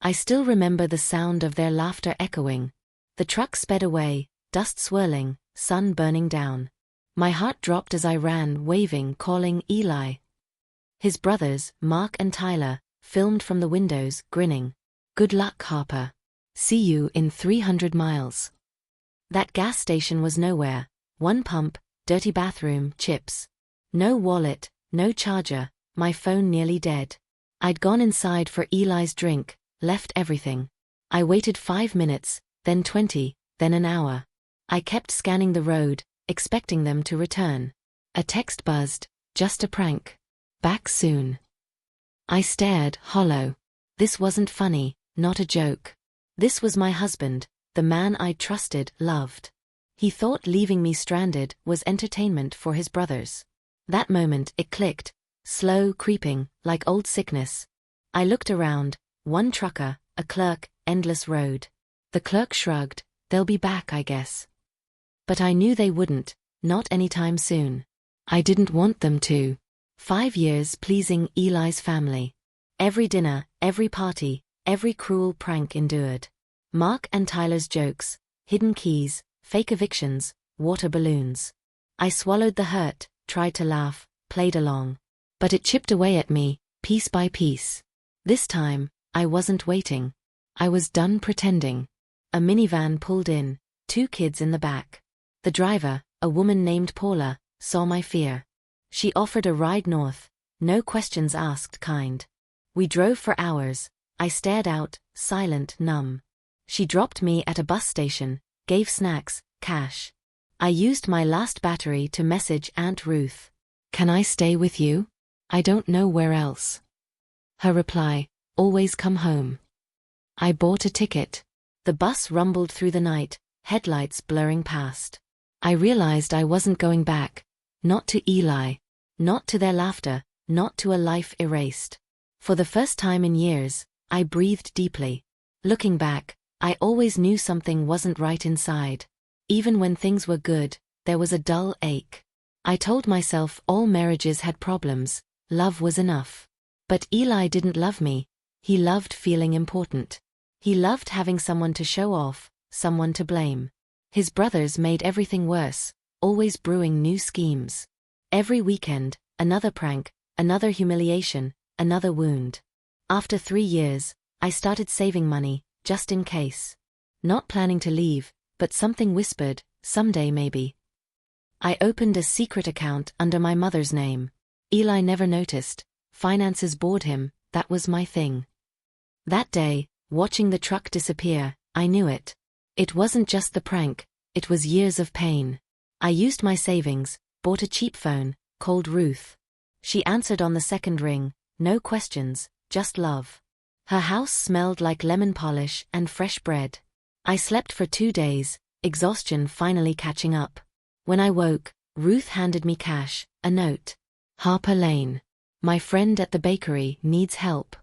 I still remember the sound of their laughter echoing. The truck sped away, dust swirling, sun burning down. My heart dropped as I ran, waving, calling Eli. His brothers, Mark and Tyler, filmed from the windows, grinning. "Good luck, Harper. See you in 300 miles." That gas station was nowhere. One pump, dirty bathroom, chips. No wallet, no charger, my phone nearly dead. I'd gone inside for Eli's drink, left everything. I waited 5 minutes, then 20, then an hour. I kept scanning the road, expecting them to return. A text buzzed, "Just a prank. Back soon." I stared, hollow. This wasn't funny, not a joke. This was my husband, the man I trusted, loved. He thought leaving me stranded was entertainment for his brothers. That moment it clicked, slow, creeping, like old sickness. I looked around, one trucker, a clerk, endless road. The clerk shrugged, "They'll be back, I guess." But I knew they wouldn't, not anytime soon. I didn't want them to. 5 years pleasing Eli's family. Every dinner, every party, every cruel prank endured. Mark and Tyler's jokes, hidden keys, fake evictions, water balloons. I swallowed the hurt, tried to laugh, played along. But it chipped away at me, piece by piece. This time, I wasn't waiting. I was done pretending. A minivan pulled in, 2 kids in the back. The driver, a woman named Paula, saw my fear. She offered a ride north, no questions asked, kind. We drove for hours. I stared out, silent, numb. She dropped me at a bus station, gave snacks, cash. I used my last battery to message Aunt Ruth. "Can I stay with you? I don't know where else." Her reply, "Always come home." I bought a ticket. The bus rumbled through the night, headlights blurring past. I realized I wasn't going back. Not to Eli. Not to their laughter, not to a life erased. For the first time in years, I breathed deeply. Looking back, I always knew something wasn't right inside. Even when things were good, there was a dull ache. I told myself all marriages had problems, love was enough. But Eli didn't love me. He loved feeling important. He loved having someone to show off, someone to blame. His brothers made everything worse, always brewing new schemes. Every weekend, another prank, another humiliation, another wound. After 3 years, I started saving money, just in case. Not planning to leave, but something whispered, someday maybe. I opened a secret account under my mother's name. Eli never noticed. Finances bored him, that was my thing. That day, watching the truck disappear, I knew it. It wasn't just the prank, it was years of pain. I used my savings, bought a cheap phone, called Ruth. She answered on the second ring, no questions, just love. Her house smelled like lemon polish and fresh bread. I slept for 2 days, exhaustion finally catching up. When I woke, Ruth handed me cash, a note. "Harper Lane. My friend at the bakery needs help."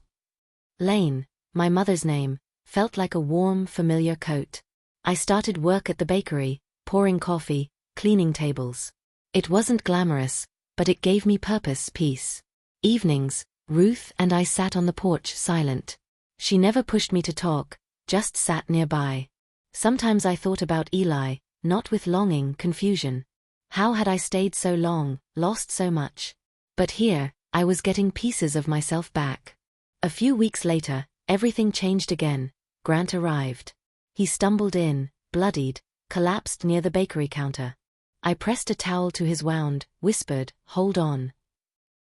Lane, my mother's name, felt like a warm, familiar coat. I started work at the bakery, pouring coffee, cleaning tables. It wasn't glamorous, but it gave me purpose, peace. Evenings, Ruth and I sat on the porch silent. She never pushed me to talk, just sat nearby. Sometimes I thought about Eli, not with longing, confusion. How had I stayed so long, lost so much? But here, I was getting pieces of myself back. A few weeks later, everything changed again. Grant arrived. He stumbled in, bloodied, collapsed near the bakery counter. I pressed a towel to his wound, whispered, "Hold on."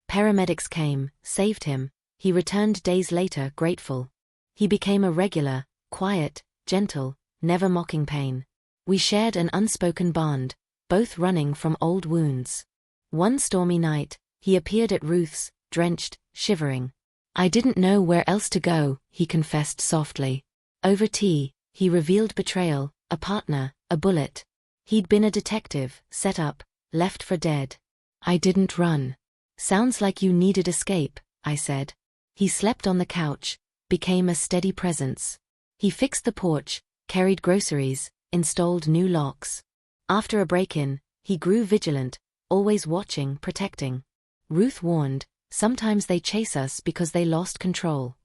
Paramedics came, saved him. He returned days later, grateful. He became a regular, quiet, gentle, never mocking pain. We shared an unspoken bond, both running from old wounds. One stormy night, he appeared at Ruth's, drenched, shivering. "I didn't know where else to go," he confessed softly. Over tea, he revealed betrayal, a partner, a bullet. He'd been a detective, set up, left for dead. "I didn't run." "Sounds like you needed escape," I said. He slept on the couch, became a steady presence. He fixed the porch, carried groceries, installed new locks. After a break-in, he grew vigilant, always watching, protecting. Ruth warned, "Sometimes they chase us because they lost control."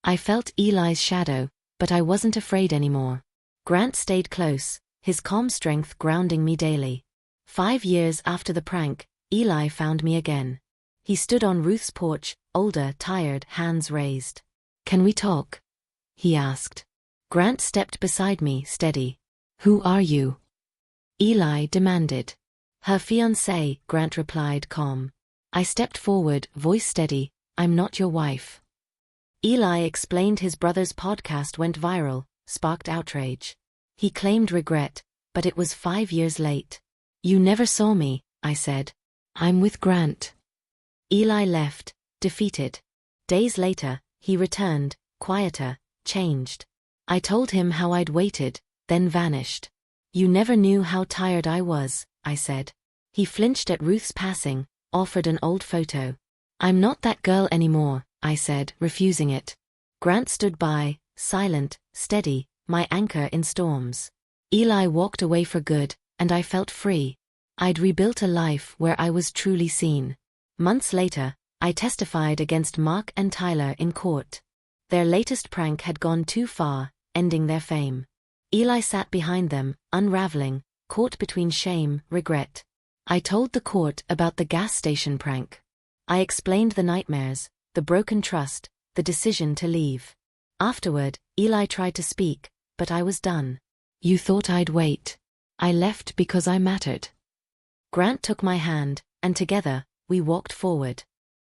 I felt Eli's shadow, but I wasn't afraid anymore. Grant stayed close, his calm strength grounding me daily. 5 years after the prank, Eli found me again. He stood on Ruth's porch, older, tired, hands raised. "Can we talk?" he asked. Grant stepped beside me, steady. "Who are you?" Eli demanded. "Her fiancé," Grant replied, calm. I stepped forward, voice steady. "I'm not your wife." Eli explained his brother's podcast went viral, sparked outrage. He claimed regret, but it was 5 years late. "You never saw me," I said. "I'm with Grant." Eli left, defeated. Days later, he returned, quieter, changed. I told him how I'd waited, then vanished. "You never knew how tired I was," I said. He flinched at Ruth's passing, offered an old photo. "I'm not that girl anymore," I said, refusing it. Grant stood by, silent, steady, my anchor in storms. Eli walked away for good, and I felt free. I'd rebuilt a life where I was truly seen. Months later, I testified against Mark and Tyler in court. Their latest prank had gone too far, ending their fame. Eli sat behind them, unraveling, caught between shame, regret. I told the court about the gas station prank. I explained the nightmares, the broken trust, the decision to leave. Afterward, Eli tried to speak, but I was done. "You thought I'd wait. I left because I mattered." Grant took my hand, and together, we walked forward.